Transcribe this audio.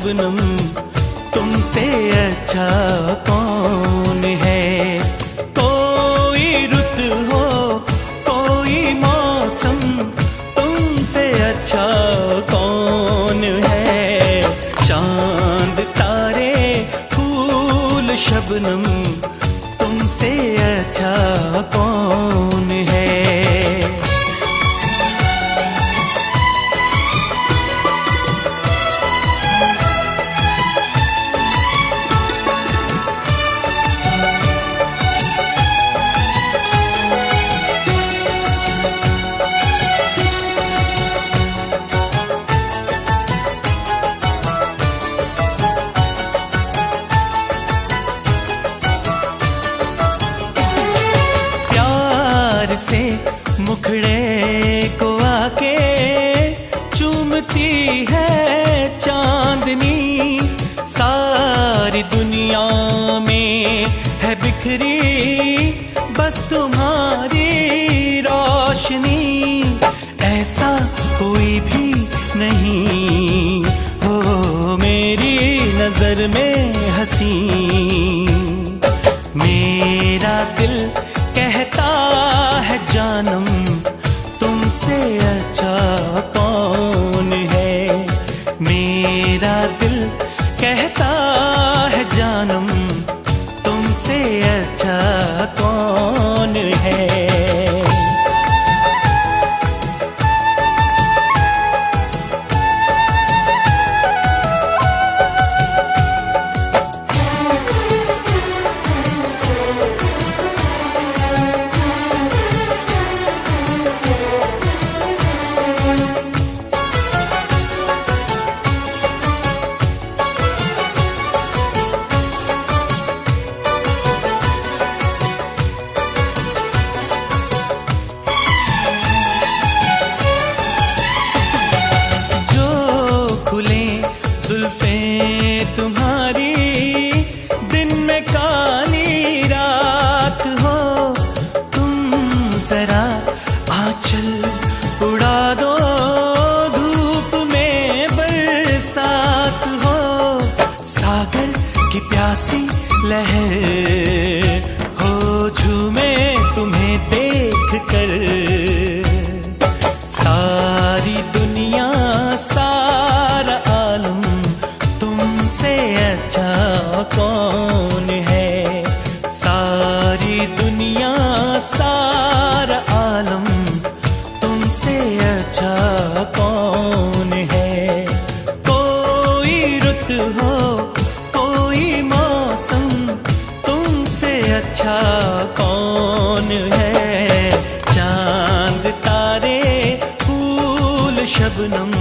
शबनम तुमसे अच्छा कौन है। कोई रुत हो कोई मौसम तुमसे अच्छा कौन है। चांद तारे फूल शबनम तुमसे अच्छा कौन है। से मुखड़े को आके चूमती है चांदनी। सारी दुनिया में है बिखरी बस तुम्हारी रोशनी। ऐसा कोई भी नहीं हो मेरी नजर में हंसी। मेरा दिल कहता है जानम तुमसे अच्छा कौन है। मेरा दिल कहता है जानम तुमसे अच्छा कौन है। जुल्फें तुम्हारी दिन में काली रात हो। तुम जरा आंचल उड़ा दो धूप में बरसात हो। सागर की प्यासी लहर हो झूमे तुम्हें देख कर। सारी दुनिया सारा आलम तुमसे अच्छा कौन है। सारी दुनिया सारा आलम तुमसे अच्छा कौन है। कोई रुत हो कोई मौसम तुमसे अच्छा कौन है। चांद तारे फूल शबनम